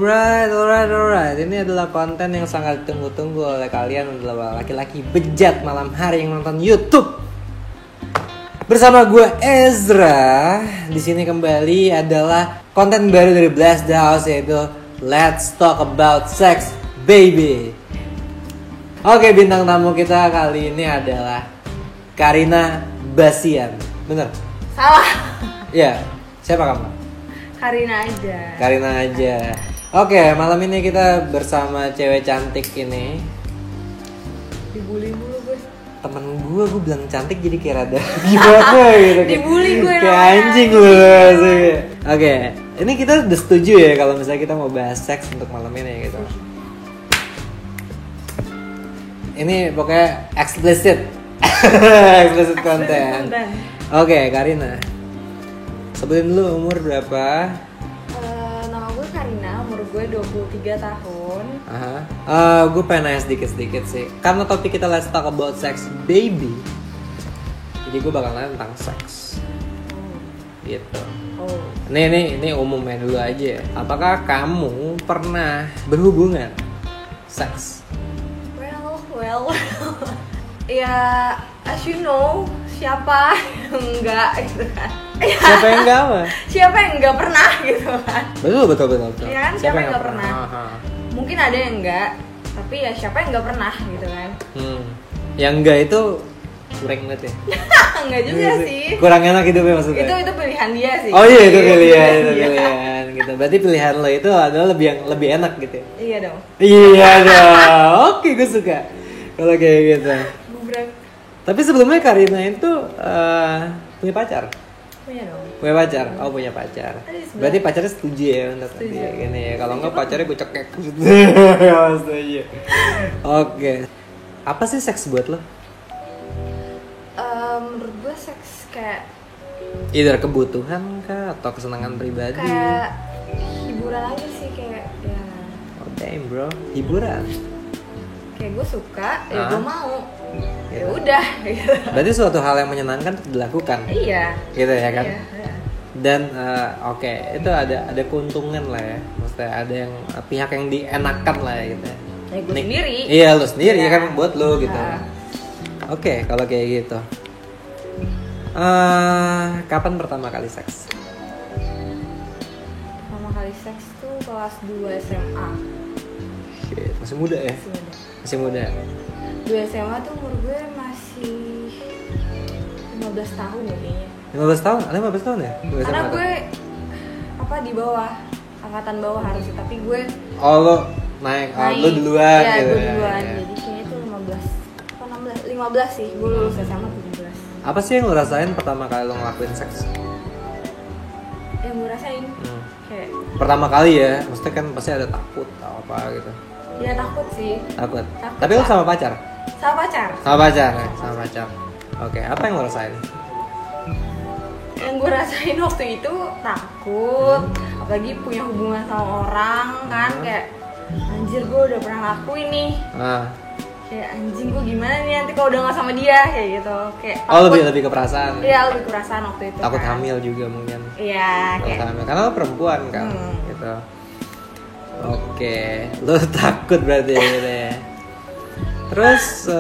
Alright. Ini adalah konten yang sangat ditunggu-tunggu oleh kalian adalah laki-laki bejat malam hari yang nonton YouTube. Bersama gue Ezra. Di sini kembali adalah konten baru dari Blast the House, yaitu Let's Talk About Sex Baby. Oke, bintang tamu kita kali ini adalah Karina Basian. Bener? Salah. Ya, siapa kamu? Karina aja. Oke, malam ini kita bersama cewek cantik ini. Dibully mulu gue. Temen gue bilang cantik jadi kayak rada gimana gitu. Dibully gue kayak anjing lu. Oke, ini kita udah setuju ya kalau misalnya kita mau bahas seks untuk malam ini gitu. Ini pokoknya explicit content. Oke, Karina. Sebutin dulu umur berapa? Nama gue Karina, umur gue 23 tahun. Gue pengen nanya sedikit sih. Karena topik kita Let's Talk About Sex Baby, jadi gue bakal nanya tentang seks. Gitu. Ini umumnya dulu aja. Apakah kamu pernah berhubungan seks? Well. Ya, as you know, siapa yang enggak gitu kan? Siapa yang enggak apa? Siapa yang enggak pernah gitu kan? Betul. Ya kan, siapa yang enggak pernah? Mungkin ada yang enggak, tapi ya siapa yang enggak pernah gitu kan? Yang enggak itu kurang banget ya? Enggak juga sih. Kurang enak hidupnya maksudnya? Itu pilihan dia sih. Oh iya, itu pilihan gitu. Berarti pilihan lo itu adalah lebih enak gitu ya? Iya dong. Oke, gue suka kalau kayak gitu. Tapi sebelumnya Karina itu punya pacar? Punya dong. Punya pacar? Oh, punya pacar. Berarti pacarnya setuju ya untuk gini ya. Kalau enggak pacarnya gue cekek. Setuju. Oke. Apa sih seks buat lo? Menurut gue seks kayak either kebutuhan kah atau kesenangan pribadi? Kayak hiburan aja sih, kayak ya. Oh damn bro, hiburan. Kayak gue suka, ya gue mau. Ya udah gitu. Berarti suatu hal yang menyenangkan untuk dilakukan. Iya. Gitu ya kan? Iya. Dan oke, itu ada keuntungan lah ya. Maksudnya ada yang pihak yang dienakan lah ya gitu. Ya gue sendiri. Iya, lo sendiri ya kan buat lo gitu. Oke, kalau kayak gitu. Kapan pertama kali seks? Pertama kali seks tuh kelas 2 SMA. Shit, masih muda ya? Masih muda. 2 SMA tuh umur gue masih 15 tahun ya kayaknya. 15 tahun? Ada 15 tahun ya? Karena gue di bawah, angkatan bawah harusnya, tapi gue lo naik. Lo duluan ya, gitu. Gue duluan. Ya. Jadi kayaknya tuh 15 sih. Gue lulus SMA 17. Apa sih yang lo rasain pertama kali lo ngelakuin seks? Yang gue rasain kayak pertama kali ya, maksudnya kan pasti ada takut atau apa gitu. Ya takut sih. Takut. Tapi lo sama pacar? Sama pacar. Sama pacar. Oke, apa yang lo rasain? Yang gue rasain waktu itu takut, apalagi punya hubungan sama orang kan, kayak anjir gue udah pernah lakuin nih. Kayak anjing gue gimana nih nanti kalau udah nggak sama dia kayak gitu. Kayak takut. Lebih ke perasaan. Iya, lebih ke perasaan waktu itu. Takut kan. hamil juga mungkin. Iya, kayak hamil. Karena lo perempuan kan, gitu. Oke, lo takut berarti gitu ya. Terus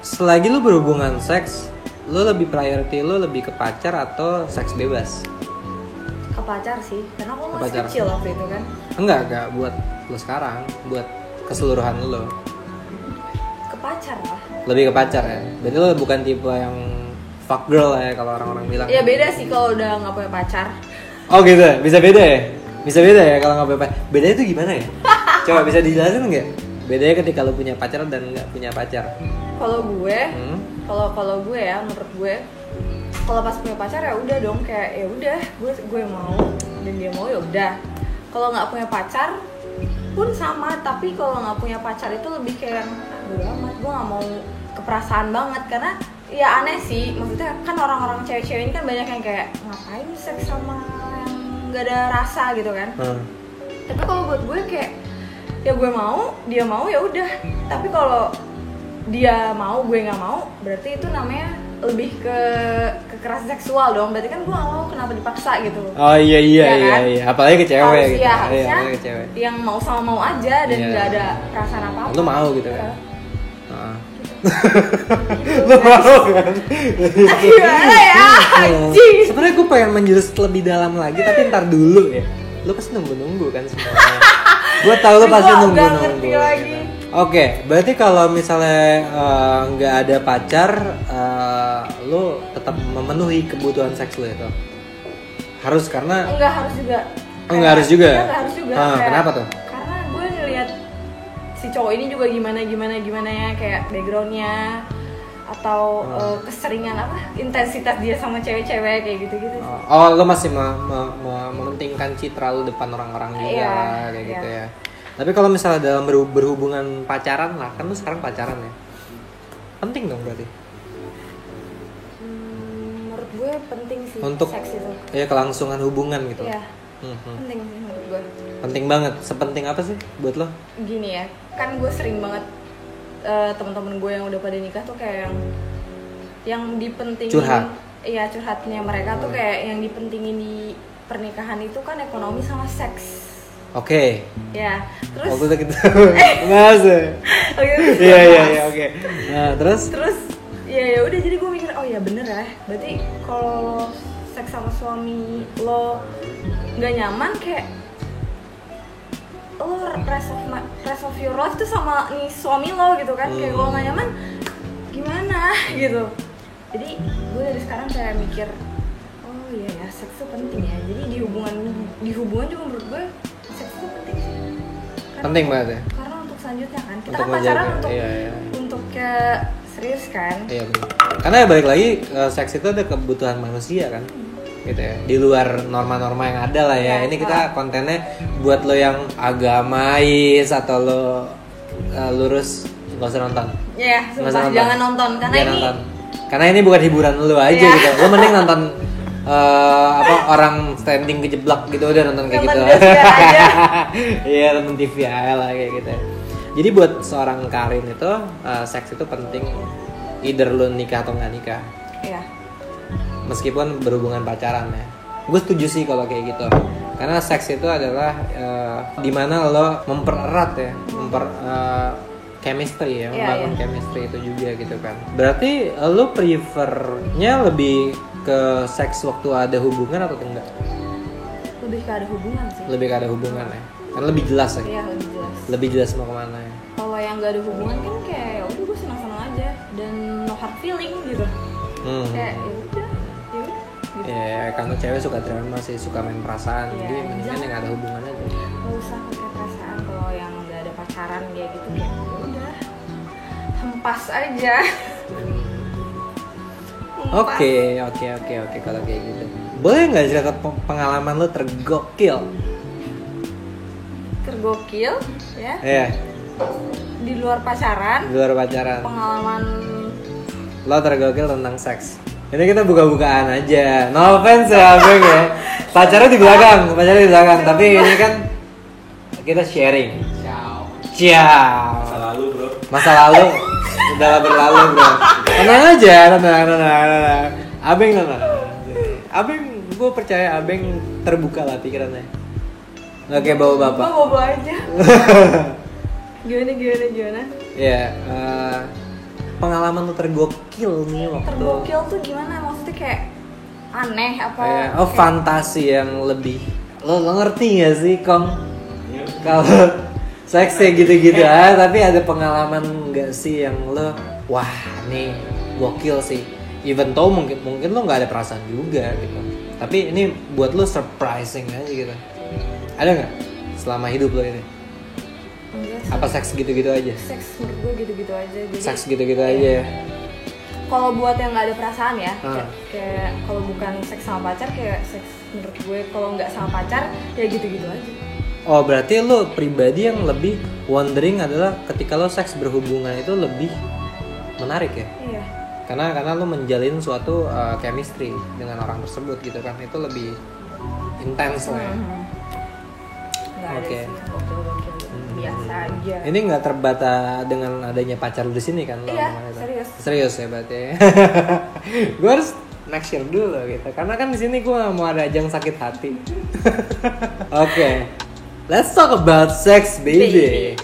selagi lo berhubungan seks, lo lebih priority lo lebih ke pacar atau seks bebas? Ke pacar sih, karena aku masih kecil waktu itu kan. Enggak buat lo sekarang, buat keseluruhan lo. Ke pacar lah. Lebih ke pacar ya. Berarti lo bukan tipe yang fuck girl ya kalau orang-orang bilang. Iya, beda sih kalau udah nggak punya pacar. Oh gitu, bisa beda ya? Bisa beda ya kalau nggak punya pacar. Bedanya itu gimana ya? Coba bisa dijelasin nggak? Bedanya ketika lo punya pacar dan nggak punya pacar. Kalau gue, kalau gue ya, menurut gue, kalau pas punya pacar ya udah dong, kayak ya udah, gue mau dan dia mau ya udah. Kalau nggak punya pacar pun sama, tapi kalau nggak punya pacar itu lebih kayak bodo amat, gue nggak mau keperasaan banget, karena ya aneh sih, maksudnya kan orang-orang cewek-cewek ini kan banyak yang kayak ngapain seks sama yang nggak ada rasa gitu kan. Tapi kalau buat gue kayak ya gue mau, dia mau ya udah. Tapi kalau dia mau gue nggak mau, berarti itu namanya lebih ke kekerasan seksual dong. Berarti kan gue gak mau kenapa dipaksa gitu. Oh iya kan? apalagi ke cewek Harus, gitu. ya, harusnya apalagi ke cewek. yang mau sama mau aja dan nggak ada perasaan apa-apa. Lu mau gitu Iya. kan? Gitu, Lu guys. mau kan? Gimana ya? Anjing. Sebenarnya gue pengen menjurus lebih dalam lagi, tapi ntar dulu ya. Lu pasti nunggu kan sebenarnya. Gue tahu lu Tapi pasti gua nunggu. nggak ngerti lagi. Oke, berarti kalau misalnya nggak ada pacar, lu tetap memenuhi kebutuhan seks lu itu. Harus karena Enggak harus juga. Enggak harus juga. Iya, enggak harus juga. Kayak- kenapa tuh? Karena gue ngeliat si cowok ini juga gimana ya, kayak backgroundnya atau keseringan intensitas dia sama cewek-cewek kayak gitu-gitu. Oh, lu masih mementingkan citra lu depan orang-orang juga Iya, kayak iya. gitu ya. Tapi kalau misalnya dalam berhubungan pacaran lah, kan lu sekarang pacaran ya. Penting dong berarti. Menurut gue penting sih Untuk seks itu. ya kelangsungan hubungan gitu. Iya, Mhm. penting sih menurut gue. Penting banget. Sepenting apa sih buat lo? Gini ya, kan gue sering banget teman-teman gue yang udah pada nikah tuh kayak yang dipentingin. Curhat. Iya, curhatnya mereka tuh kayak yang dipentingin di pernikahan itu kan ekonomi sama seks. Oke. Ya, terus Waktu itu kita bahas ya. Iya, oke. Nah, terus ya udah, jadi gue mikir oh ya bener ya, berarti kalau seks sama suami lo nggak nyaman, kayak lo rest of your life tuh sama nih suami lo gitu kan. Kayak kalau nggak nyaman gimana gitu. Jadi gue dari sekarang kayak mikir oh iya ya, seks tuh penting ya. Jadi di hubungan juga menurut gue seks tuh penting sih. penting banget ya. Karena untuk selanjutnya kan kita Untuk kan pacaran menjaga, untuk iya. untuk kayak serius kan. Iya benar. Karena ya balik lagi seks itu ada kebutuhan manusia kan. Gitu ya. Di luar norma-norma yang ada lah ya. Ya, Ini kita kontennya buat lo yang agamais atau lo lurus, nggak usah nonton. Iya, Nggak usah sumpah jangan nonton karena Jangan ini nonton. Karena ini bukan hiburan lo aja Iya. gitu. Lo mending nonton orang standing kejeblak gitu, udah nonton kayak Nonton gitu. Indosiar aja. Iya, nonton TV aja lah kayak gitu. Jadi buat seorang Karin itu seks itu penting, either lo nikah atau nggak nikah. Iya. Meskipun berhubungan pacaran ya. Gue setuju sih kalau kayak gitu. Karena seks itu adalah dimana lo mempererat ya, chemistry ya, Iya, membangun iya. chemistry itu juga gitu kan. Berarti lo prefernya lebih ke seks waktu ada hubungan atau enggak? Lebih ke ada hubungan sih. Lebih ke ada hubungan ya. Kan lebih jelas ya. Iya, lebih jelas. Lebih jelas mau kemana ya. Kalau yang gak ada hubungan kan kayak ya udah gue senang-senang aja dan no hard feeling gitu. Kayak ya udah gitu. Ya, kalau cewek suka drama sih, suka main perasaan. Iya, Jadi mendingan yang ada hubungan aja. Gak usah pakai perasaan. Kalau yang gak ada pacaran kayak gitu kayak ya udah hempas aja. Oke, kalau kayak gitu. Boleh nggak cerita pengalaman lo tergokil? Tergokil ya Iya, di luar pacaran. di luar pacaran. Pengalaman Lo tergokil tentang seks. Ini kita buka-bukaan aja. No offense ya, Abeng ya. Pacarnya di belakang. Tapi ini kan kita sharing. Ciao. Masa lalu udah berlalu, bro. Tenang aja, tenang. Abeng tenang. Abeng, gue percaya Abeng terbuka lah pikirannya. Nggak kayak bawa bapak. gue bobo aja. Gimana? Ya, pengalaman lu tergokil nih waktu. Tergokil tuh gimana? Maksudnya kayak aneh apa? Oh, kayak- fantasi yang lebih. Lo ngerti gak sih, Kong? Kalau seks kayak gitu-gitu tapi ada pengalaman nggak sih yang lo, wah nih gokil sih. Even though mungkin lo nggak ada perasaan juga gitu. Tapi ini buat lo surprising aja gitu. Ada nggak selama hidup lo ini? Enggak sih. Apa seks gitu-gitu aja? Seks menurut gue gitu-gitu aja. Jadi Seks gitu-gitu aja ya? kalau buat yang nggak ada perasaan ya, Ah. kayak kalau bukan seks sama pacar, kayak seks menurut gue kalau nggak sama pacar ya gitu-gitu aja. Oh, berarti lo pribadi yang lebih wondering adalah ketika lo seks berhubungan itu lebih menarik ya? Iya. Karena lo menjalin suatu chemistry dengan orang tersebut gitu kan, itu lebih intens lah ya. Nggak ada Oke. sih yang gokil-gokil gitu. biasa aja. Ini nggak terbata dengan adanya pacar lu di sini kan? Lo Iya, ngomongnya tuh? serius. Serius ya berarti. Gue harus make sure dulu gitu, karena kan di sini gue nggak mau ada ajang sakit hati. Oke, let's talk about sex, baby.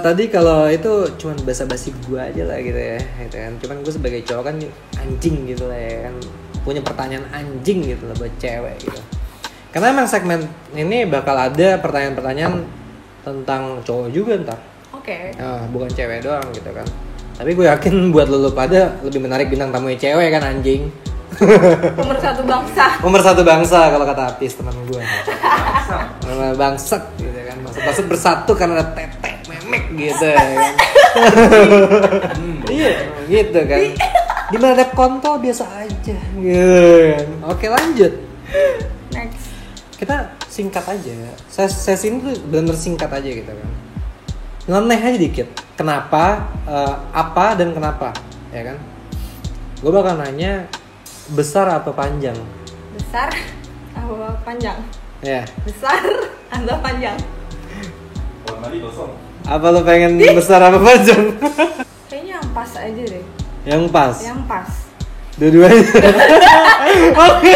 Tadi kalau itu cuman basa-basi gue aja lah gitu ya, gitu kan. Cuman gue sebagai cowok kan anjing gitu lah ya kan, punya pertanyaan anjing gitu lah buat cewek gitu. Karena emang segmen ini bakal ada pertanyaan-pertanyaan tentang cowok juga ntar. Oke. Bukan cewek doang gitu kan. Tapi gue yakin buat lo pada lebih menarik bintang tamunya cewek kan anjing. Pemersatu bangsa. Pemersatu bangsa kalau kata Apis teman gue. Bangsat gitu kan. Maksud bersatu karena ada tetek memek gitu ya kan. Iya gitu kan. Dimana ada kontol biasa aja gitu kan. Oke lanjut. Next. Kita singkat aja. Sesi ini tuh benar-benar singkat aja gitu kan. Nyeleneh aja dikit. Kenapa, apa dan kenapa, ya kan? Gue bakal nanya besar atau panjang? Besar atau panjang? Ya. Besar atau panjang? Apa lo pengen besar apa panjang? Kayaknya yang pas aja deh. Yang pas. Yang pas. Dua-duanya. Oke.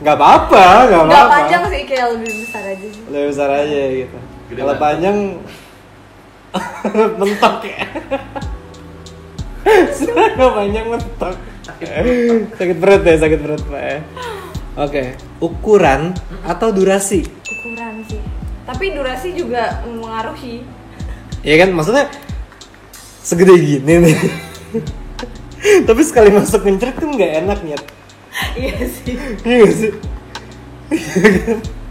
Gak apa-apa, gak apa-apa. Gak panjang sih, kayak lebih besar aja sih. Lebih besar aja gitu. Kalau panjang mentok ya. Kalau panjang mentok. Sakit perut Pak ya. Oke, ukuran atau durasi? Ukuran sih. Tapi durasi juga mengaruhi. Iya kan, maksudnya segede gini nih. Tapi sekali masuk ngencret kan nggak enak Nyet. Iya sih. Iya gak sih?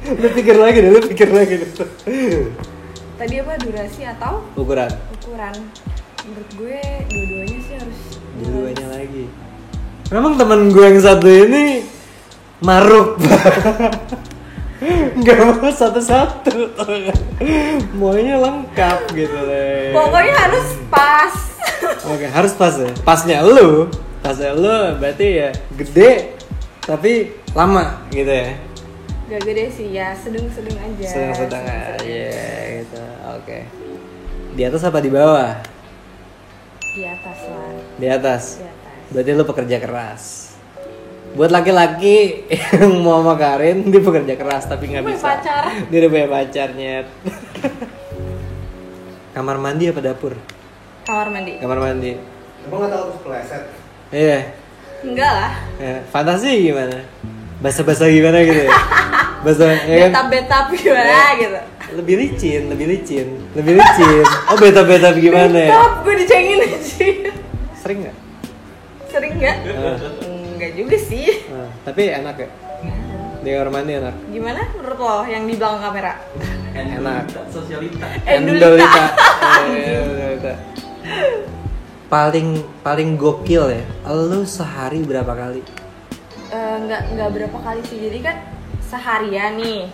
Lu pikir lagi deh. Tadi apa, durasi atau Ukuran. ukuran? Menurut gue dua-duanya sih harus. Dua-duanya lagi. Memang teman gue yang satu ini maruk. Gak mau satu-satu. Maunya lengkap gitu deh. Pokoknya harus pas. Oke, harus pas ya. Pasnya lu berarti ya gede tapi lama gitu ya. Gak gede sih ya, sedang-sedang aja. Sedang-sedang aja gitu. Oke. Di atas apa di bawah? Di atas lah. Di atas. Di atas. Berarti lu pekerja keras. Buat laki-laki yang mau sama Karin, dia pekerja keras tapi nggak Punya bisa. pacar. Dia udah punya pacarnya. Kamar mandi apa dapur? Kamar mandi. Kamar mandi. Emang nggak tahu kepleset? Iya. Enggak lah. Ya, fantasi gimana? Basa-basa gimana gitu ya? Basa ya kan? Betap gimana gitu. Lebih licin. Oh, beta gimana ya? Betap, gue dicengin aja. Sering nggak? Sering nggak? Enggak juga sih. Tapi enak ya? Di kamar mandi enak? Gimana menurut lo yang di belakang kamera? Enak. Sosialita. Endolita. Endolita. Paling gokil ya. Lu sehari berapa kali? Nggak berapa kali sih. Jadi kan seharian nih.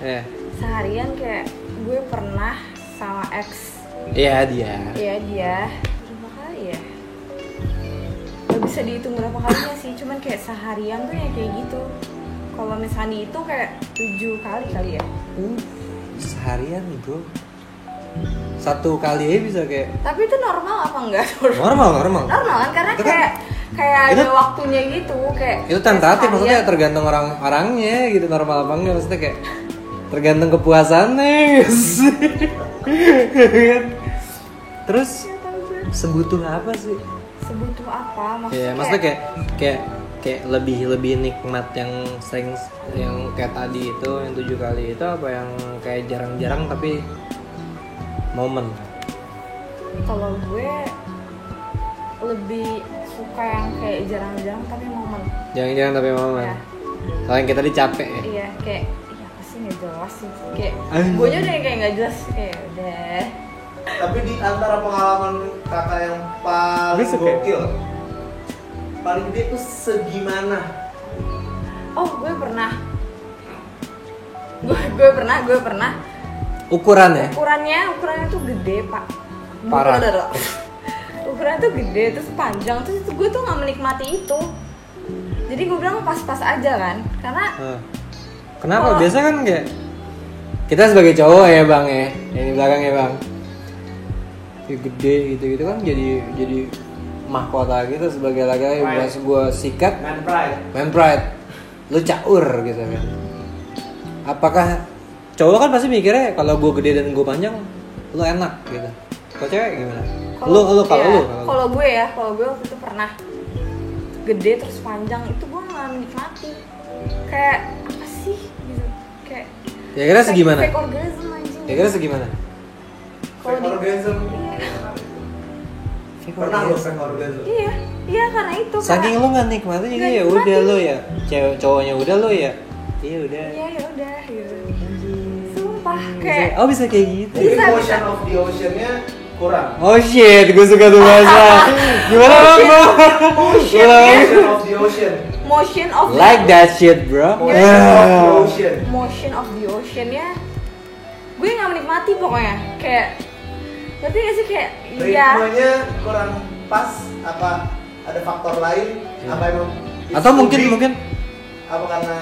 Seharian kayak gue pernah sama ex. Iya dia. Berapa kali ya? Gak bisa dihitung berapa kalinya sih. Cuman kayak seharian tuh ya kayak gitu. Kalau misalnya itu kayak 7 kali ya. Seharian bro. Satu kali aja bisa kayak. Tapi itu normal apa enggak? Normal. Normal kan, karena Itu kan- kayak itu- ada waktunya gitu kayak. Itu tentatif seharian. maksudnya tergantung orang-orangnya gitu, normal apa enggak maksudnya kayak tergantung kepuasannya gitu. Terus sebutuh apa sih? Sebutuh apa? Ya, maksudnya kayak lebih nikmat yang sering yang kayak tadi itu yang 7 kali itu apa yang kayak jarang-jarang tapi momen. Kalau gue lebih suka yang kayak jarang-jarang tapi momen. Jarang-jarang tapi momen. Ya. Soalnya yang kita tadi capek ya. Iya, kayak iya apa sih nggak jelas sih. Kayak Anjing. gue udah kayak nggak jelas kayak udah. Tapi di antara pengalaman kakak yang paling Gue suka. gokil, paling gede tuh segimana? Oh, gue pernah. Gue pernah. Ukuran ya? Ukurannya tuh gede, Pak. Parah. Ukurannya tuh gede, terus panjang, terus gue tuh nggak menikmati itu. Jadi gue bilang pas-pas aja kan, karena Kenapa? Oh. Biasanya kan kayak Kita sebagai cowok ya bang ya, yang di belakang ya bang, gede gitu kan jadi mahkota gitu sebagai laki-laki, bukan sebuah sikat. Man pride, lu caur gitu kan. Apakah cowok kan pasti mikirnya kalau gue gede dan gue panjang, lu enak gitu. Kalau cewek gimana? Kalau gue waktu itu pernah gede terus panjang itu gue nggak menikmati. Kayak apa sih gitu? Kayak ya kira segimana? Fake orgasm anjing. Ya kira segimana? Fake orgasm. Pernah lo fake orgasm? Iya karena itu. Saking lu nggak nikmatin jadi ya udah lo ya, cewek cowoknya udah lo ya. Iya udah. Iya ya udah gitu. Sumpah kayak. Oh bisa kayak gitu. Jadi motion of the ocean-nya kurang. Oh shit, gue suka tuh bahasa. Gimana bang? Motion of the ocean. Motion of the Like that shit bro. Motion of the ocean. Motion of the ocean ya. Gue nggak menikmati pokoknya. Kayak berarti gak sih kayak iya. Ritmenya kurang pas apa ada faktor lain apa emang Atau mungkin apa karena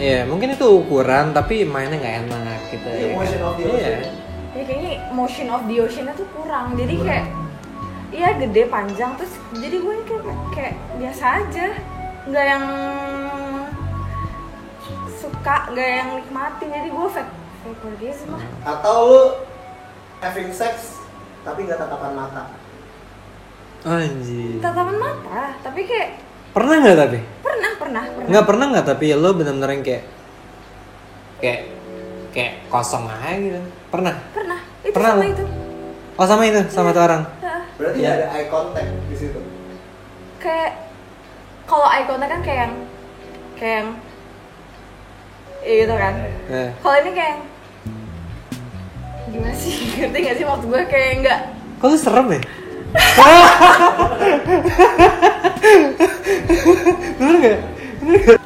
iya mungkin itu ukuran tapi mainnya nggak enak gitu Iya, ya. motion of the Iya. ocean. ya kayaknya motion of the ocean-nya tuh kurang. Jadi kayak iya gede panjang terus jadi gue kayak biasa aja. Nggak yang suka, nggak yang nikmatin. Jadi gue fake orgasm lah. atau lu having sex tapi nggak tatapan mata. Anjir. Tatapan mata, tapi kayak Pernah nggak tapi? pernah. Nggak pernah nggak tapi ya lo benar-benar yang kayak kosong aja gitu. Pernah? Itu Pernah sama lo? itu. Oh sama itu, sama tuh orang. Heeh. Berarti Iya. ada eye contact di situ. Kayak kalau eye contact kan kayak yang gitu kan. Kalau ini kayak gimana sih? Ngerti nggak sih maksud gue kayak enggak. Kok lu serem ya? Bener gak?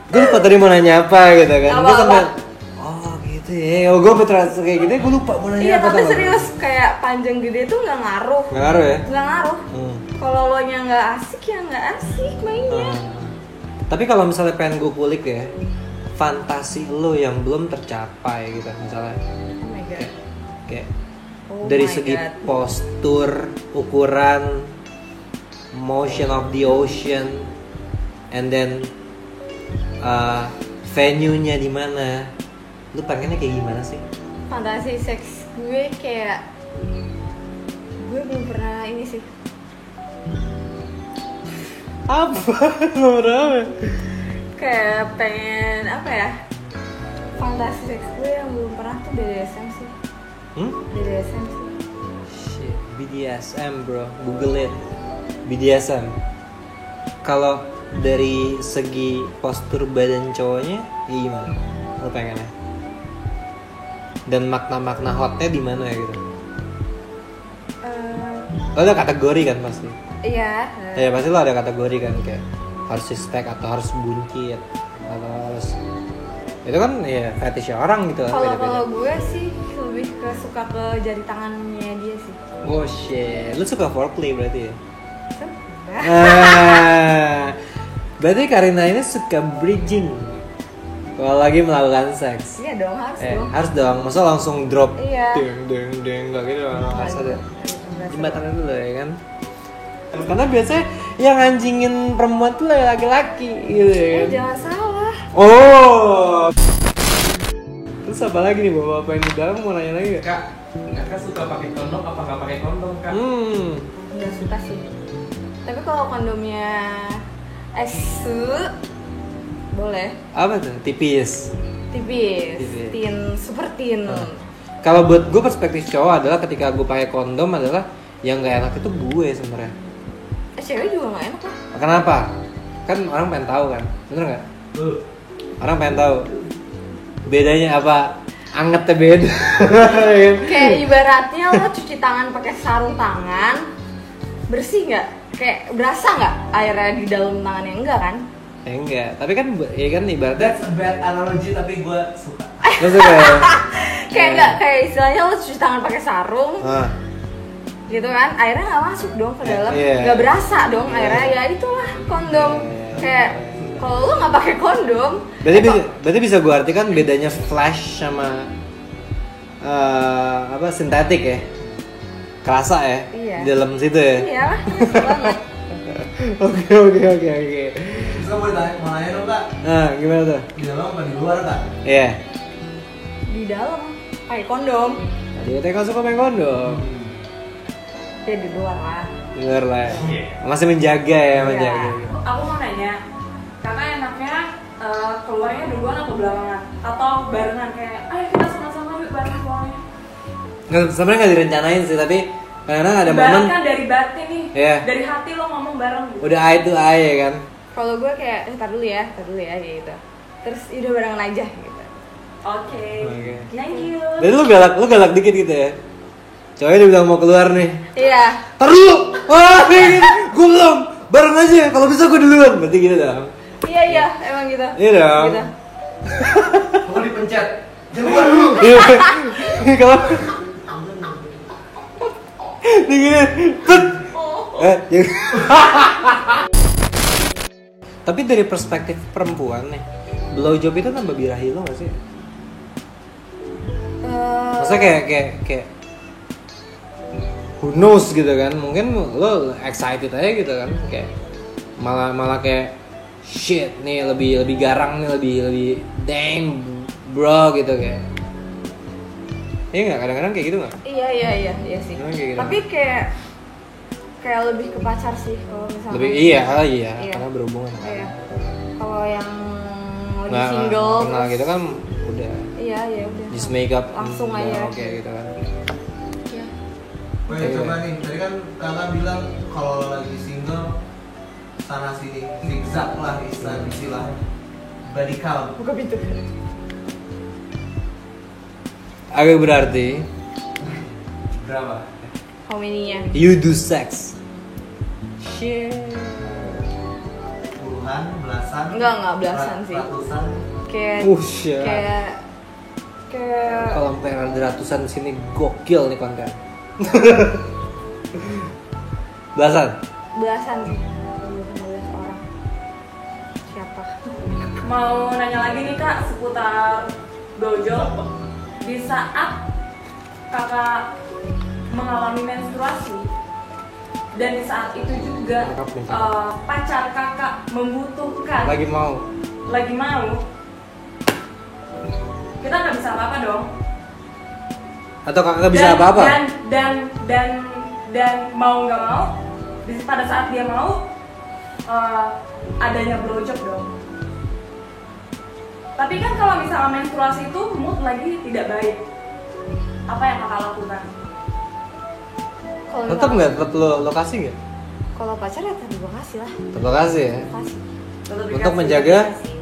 Gue lupa tadi mau nanya apa gitu kan. Gue sampai oh gitu ya. Oh gue terasa kayak gitu. Gue lupa mau nanya Iya apa. tapi tau. serius kayak panjang gede tuh nggak ngaruh. Nggak ngaruh ya? Nggak ngaruh. Kalau lo nya nggak asik ya nggak asik mainnya. Tapi kalau misalnya pengen gue kulik ya, fantasi lo yang belum tercapai gitu misalnya. Oh my god. Kayak Oh dari my segi God. postur, ukuran, motion of the ocean, and then venue-nya di mana. Lu pengennya kayak gimana sih? Fantasi seks gue kayak gue belum pernah ini sih. Apa? Berapa? Kayak pengen apa ya? Fantasi seks gue yang belum pernah tuh BDSM sih. BDSM sih. Shit, BDSM bro, Google it. BDSM. Kalau dari segi postur badan cowoknya, ya gimana? Lo pengennya? Dan makna-makna hotnya di mana ya gitu? Lo ada kategori kan pasti? Iya. Ya pasti lo ada kategori kan kayak harus six pack atau harus buncit atau harus itu kan ya fetishnya orang gitu kan Kalau gue sih lebih suka ke jari tangannya dia sih. Oh shit, lu suka foreplay berarti ya? Sebenarnya. Berarti Karina ini suka bridging kalau lagi melakukan seks. Iya dong harus dong. Harus dong, masa langsung drop Iya. deng nggak gitu dong, harus ada Enggak jembatannya dulu ya kan? Karena biasanya yang anjingin perempuan tuh laki-laki gitu ya kan? jangan salah. Oh. Terus apa lagi nih bapak-bapak yang di dalam mau nanya lagi gak? Kakak suka pakai kondom apa nggak pakai kondom kak? Enggak suka sih. Tapi kalau kondomnya boleh. Apa tuh? Tipis. Tipis. Tipis. Super thin. Kalau buat gue perspektif cowok adalah ketika gue pakai kondom adalah yang nggak enak itu gue sebenarnya. Cewek juga nggak enak lah. Kenapa? Kan orang pengen tahu kan, bener nggak? Orang pengen tahu bedanya apa? Angetnya beda. Kayak ibaratnya lo cuci tangan pakai sarung tangan, bersih nggak? Kayak berasa nggak airnya di dalam tangannya? Enggak kan? Enggak, tapi kan ya kan ibaratnya That's a bad analogy tapi gue suka. lu suka ya? Kayak enggak, kayak istilahnya lo cuci tangan pakai sarung, Ah, gitu kan? Airnya nggak masuk dong ke dalam, Iya. nggak berasa dong airnya. Ya itulah kondom. Kayak kalau lo nggak pakai kondom, berarti bisa gue artikan bedanya flash sama apa sintetik ya, kerasa ya Iya. di dalam situ ya. Iya lah, nyesel banget. Oke. Terus mau nanya dong kak, Nah gimana tuh? di dalam apa di luar kak? Iya. Di dalam pakai kondom. Tadi katanya kau suka main kondom. Ya di luar lah. Bener lah. Masih menjaga ya, Iya. menjaga. Aku mau nanya, kakak enaknya keluarnya duluan atau belakangan? Atau barengan kayak, ayo kita sama-sama yuk bareng keluarnya. Sebenarnya nggak direncanain sih, tapi kadang-kadang ada momen Bahkan dari batin nih, Iya. dari hati lo ngomong bareng gitu. udah eye to eye ya kan. Kalau gue kayak, tar dulu ya gitu. Terus udah barengan aja gitu. Oke, Oke. thank you. Jadi lu galak dikit gitu ya. Cowoknya udah bilang mau keluar nih. Iya. Tar dulu. Wah, gue belum. Bareng aja. Kalau bisa gue duluan. Berarti gitu dong. Iya, emang gitu. Iya dong. Gitu. Mau dipencet, jangan dulu. Iya. Kalau begini, pet. Jangan. Tapi dari perspektif perempuan nih, blowjob itu nambah birahi lo gak sih? Maksudnya kayak who knows gitu kan, mungkin lo excited aja gitu kan, kayak malah kayak shit nih, lebih garang nih, lebih damn bro gitu kayak. Iya nggak, kadang-kadang kayak gitu nggak? Iya sih. Emang kayak gitu. Tapi kayak lebih ke pacar sih kalau misalnya. Lebih iya, Iya. karena berhubungan kan. Iya. Kalau yang lagi Nggak single kenal terus- gitu kan udah Iya udah. just make up Langsung udah aja. oke gitu kan. Iya. Woi coba nih, tadi kan kakak bilang kalau lagi single sana sini zigzag lah istilah body count. Buka pintu. Agak berarti Berapa? How many-nya? you do sex. Shit. Puluhan, belasan? Enggak, belasan sih. Ratusan? Kayak Shit. kayak Kalau sampai ada ratusan di sini gokil nih konten. Belasan. belasan sih. 12 orang. Siapa? Mau nanya lagi nih kak seputar blowjob. Di saat kakak mengalami menstruasi dan di saat itu juga Lengkap nih. pacar kakak membutuhkan Lagi mau. kita nggak bisa apa-apa dong. Atau kakak bisa apa-apa? Dan mau nggak mau pada saat dia mau adanya blowjob dong. Tapi kan kalau misalnya menstruasi itu mood lagi tidak baik, apa yang kakak lakukan? Kalau Tetap nggak? Tetap lo lokasi nggak? Kalau pacar ya tadi gue kasih lah. Tetap lokasi ya. Kasih. Tetap Untuk dikasih, menjaga dikasih.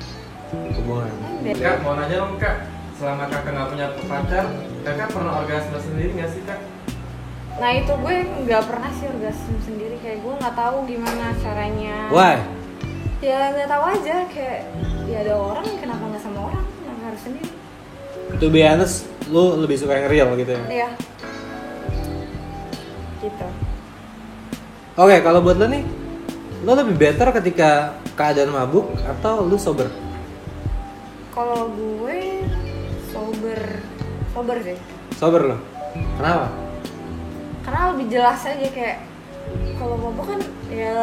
hubungan. Kak, mau nanya dong kak, selama kakak nggak punya pacar, kakak pernah orgasme sendiri nggak sih kak? Nah itu gue nggak pernah sih orgasme sendiri, kayak gue nggak tahu gimana caranya. Why? Ya nggak tahu aja, kayak ya ada orang kenapa nggak sama orang, kenapa harus sendiri? To be honest, lu lebih suka yang real gitu ya? Iya. Gitu. Oke, kalau buat lo nih, lo lebih better ketika keadaan mabuk atau lu sober? Kalau gue sober sih. Sober lo? Kenapa? Karena lebih jelas aja, kayak kalau mabuk kan ya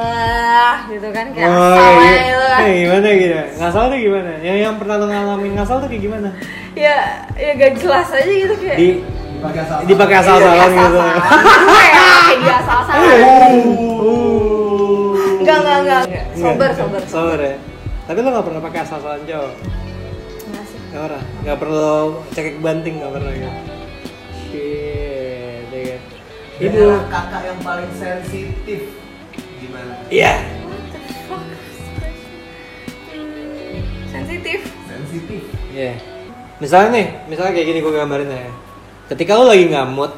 gitu kan, kayak Oh, asal iya. aja gitu kan. Gimana gitu? Ngasal tuh gimana? Yang pernah lo ngalamin ngasal tuh kayak gimana? Ya gak jelas aja gitu, kayak Dipakai asal. Dipakai asal-asalan gitu. kayak dia asal-asalan. Enggak. Sober ya. Tapi lo nggak pernah pakai asal-asalan cowok? Enggak sih. Nggak pernah. Nggak perlu cekik banting, nggak pernah ya. Shit, ya kan. Ibu kakak yang paling sensitif gimana? Iya. What the fuck? Sensitif. Sensitif. Iya. Misalnya kayak gini gue gambarin ya. Ketika lo lagi nggak mood,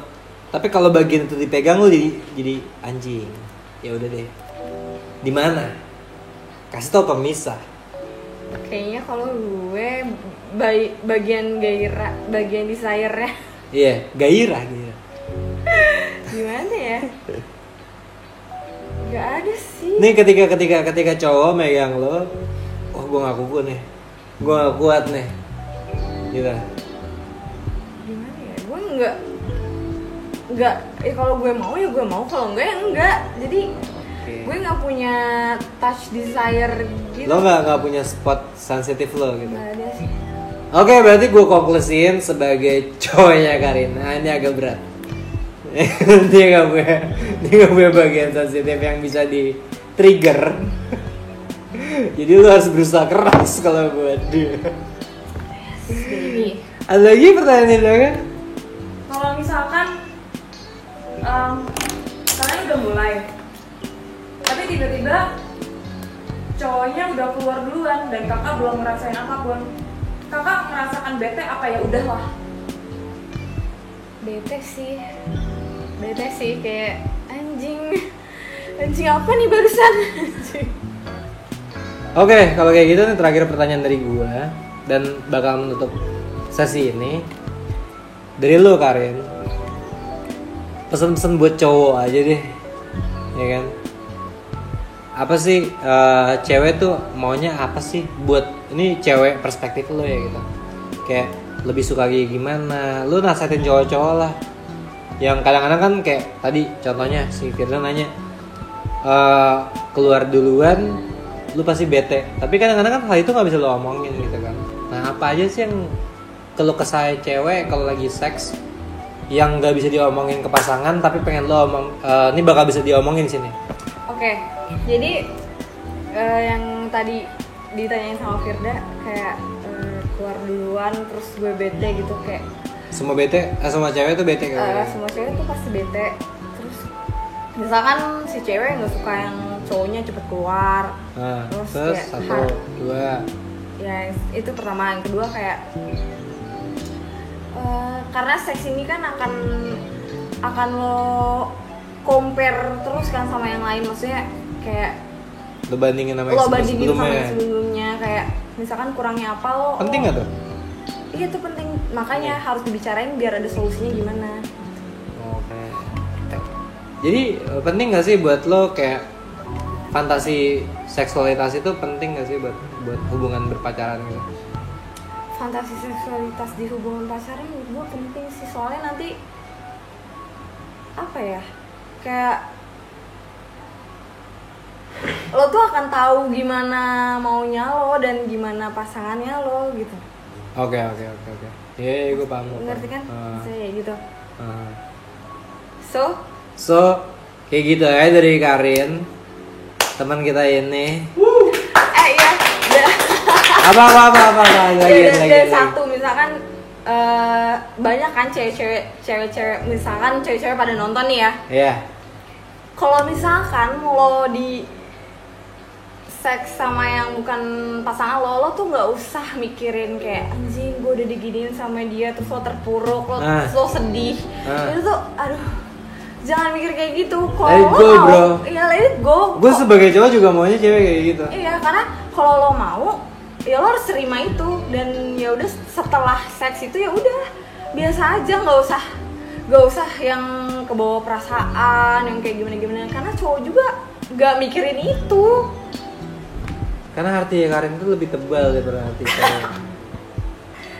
tapi kalau bagian itu dipegang lo jadi anjing. Ya udah deh. Di mana? Kasih tau pemisah. Kayaknya kalau gue bagian gairah, bagian desire-nya Iya, gairah. gimana ya? Gak ada sih. Nih ketika cowok megang lo, oh gue nggak kuku nih, gue nggak kuat nih, gitu. Gimana ya? Gue nggak kalau gue mau ya gue mau, kalau enggak ya enggak. Jadi gue nggak punya touch desire gitu. Lo nggak punya spot sensitif lo gitu. Nggak ada sih. Oke, berarti gue konklusiin sebagai cowoknya Karin. Nah, ini agak berat. dia nggak punya bagian sensitif yang bisa di trigger. Jadi lu harus berusaha keras kalau buat dia. Baby. Ada lagi pertanyaan ini kan? Kalau misalkan kalian udah mulai, tapi tiba-tiba cowoknya udah keluar duluan dan kakak belum ngerasain apapun, kakak merasakan bete apa ya udahlah? Bete sih kayak anjing apa nih barusan. Anjing. Oke, kalau kayak gitu nih terakhir pertanyaan dari gua dan bakal menutup sesi ini. Dari lu Karin, pesan-pesan buat cowok aja deh, ya kan? Apa sih cewek tuh maunya apa sih? Buat ini cewek perspektif lu ya gitu. Kayak lebih suka kayak gimana? Lu nasihatin cowok-cowok lah. Yang kadang-kadang kan kayak tadi contohnya si Firda nanya keluar duluan, lu pasti bete. Tapi kadang-kadang kan hal itu nggak bisa lu omongin gitu kan. Nah apa aja sih yang keluh kesah cewek kalau lagi seks yang nggak bisa diomongin ke pasangan tapi pengen lo omong, ini bakal bisa diomongin sini. Oke, jadi yang tadi ditanyain sama Firda kayak keluar duluan terus gue bete gitu kayak Semua cewek tuh bete kali. semua cewek tuh pasti bete. Terus misalkan si cewek nggak suka yang cowoknya cepet keluar, Nah, terus kayak 1, 2. ya itu pertama. Yang kedua kayak karena seks ini kan akan lo compare terus kan sama yang lain, maksudnya kayak Lo bandingin sama lo yang bandingin sama sebelumnya. yang sebelumnya, kayak misalkan kurangnya apa lo Penting nggak tuh? Iya itu penting, makanya harus dibicarain biar ada solusinya gimana. Oke. Jadi penting nggak sih buat lo kayak fantasi seksualitas itu penting nggak sih buat hubungan berpacaran gitu? Fantasi seksualitas di hubungan pacaran menurut gue penting sih, soalnya nanti apa ya, kayak lo tuh akan tahu gimana maunya lo dan gimana pasangannya lo gitu. Oke. Iya, gue paham. Ngerti kan? Saya gitu. So Kayak gitu ya dari Karin, teman kita ini. iya udah. Apa lagi. Satu misalkan banyak kan cewek-cewek misalkan cewek-cewek pada nonton nih ya. Iya. Kalau misalkan lo di seks sama yang bukan pasangan lo tuh nggak usah mikirin kayak anjing gue udah diginiin sama dia terus lo terpuruk, terus lo sedih. Itu tuh aduh, jangan mikir kayak gitu. Kalau lo mau, ya let it go. Gue sebagai cowok juga maunya cewek kayak gitu. Iya, karena kalau lo mau, ya lo harus terima itu, dan ya udah setelah seks itu ya udah biasa aja, nggak usah yang kebawa perasaan yang kayak gimana karena cowok juga nggak mikirin itu. Karena hati Karin itu lebih tebal daripada hati saya.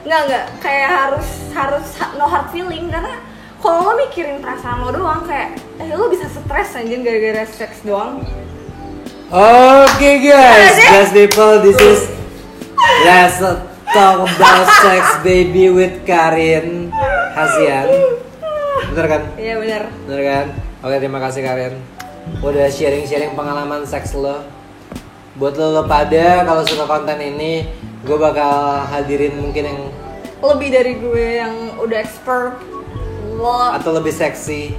Nggak kayak harus no hard feeling, karena kalau lo mikirin perasaan lo doang kayak lo bisa stres aja gara-gara seks doang. Oke guys, guys people, this is let's talk about sex baby with Karin Hasian. Bener kan? Iya bener kan? Oke, terima kasih Karin udah sharing pengalaman seks lo. Buat lo pada kalau suka konten ini, gue bakal hadirin mungkin yang lebih dari gue yang udah expert lo atau lebih seksi.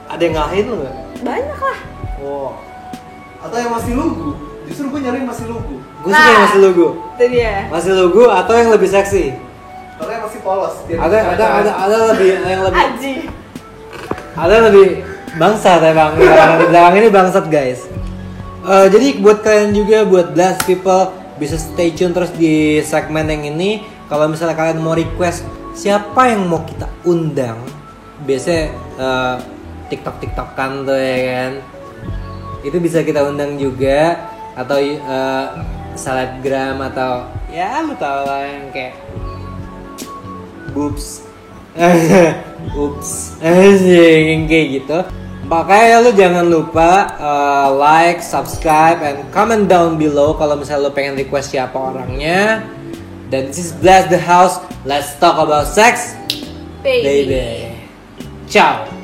Ada yang ngalahin lo gak? banyak lah. Wow. Atau yang masih lugu. Justru gue nyari masih lugu. Gue suka yang masih lugu. Itu dia. Masih lugu atau yang lebih seksi? Kalau yang masih polos. Ada lebih yang lebih. Aji. Ada yang lebih bangsat emang. Di belakang ini bangsat guys. Jadi buat kalian juga, buat Blast People, bisa stay tune terus di segmen yang ini. Kalau misalnya kalian mau request siapa yang mau kita undang, biasanya TikTok-TikTokan tuh ya kan, itu bisa kita undang juga. Atau selebgram atau ya lu tau lah yang kayak boobs Ups, anjing kayak gitu. Makanya lu jangan lupa like, subscribe, and comment down below kalau misalnya lu pengen request siapa orangnya. Dan this is Blast the House. Let's talk about sex, baby. Ciao.